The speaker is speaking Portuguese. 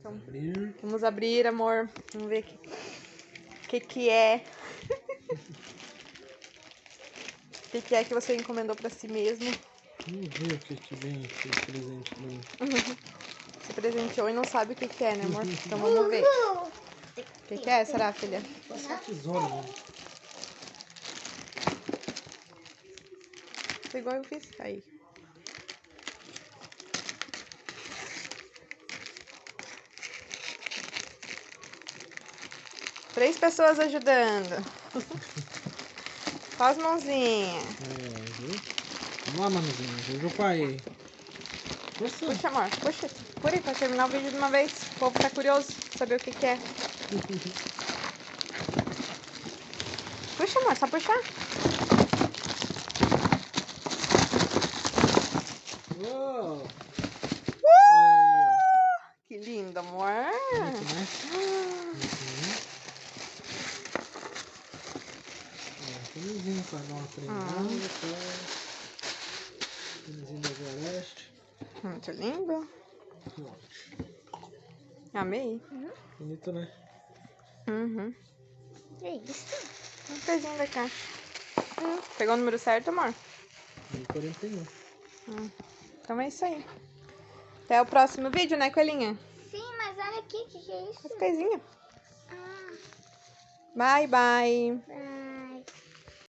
Então, vamos abrir, amor. Vamos ver o que é. O que é que você encomendou pra si mesmo? Vamos ver o que vem esse presente pra mim. Se presenteou e não sabe o que é, né, amor? Então vamos ver. O que é, será, filha? Passar a tesoura, mano. Igual eu fiz. Aí. Três pessoas ajudando. Só as mãozinhas. Viu? Vamos lá, manuzinho. Ajuda o pai. Força. Puxa, amor. Puxa. Por aí, pra terminar o vídeo de uma vez. O povo tá curioso saber o que é. Puxa, amor. Só puxar. Uou. Que lindo, amor. Muito, né? Tênisinho pra dar uma treinada. Tênisinho da Zereste. Muito lindo. Amei. Bonito, né? Uhum. É isso. Um pezinho da caixa. Pegou o número certo, amor? 41. Então é isso aí. Até o próximo vídeo, né, coelhinha? Sim, mas olha aqui, o que é isso? As coisinhas. Ah, Bye, bye. bye.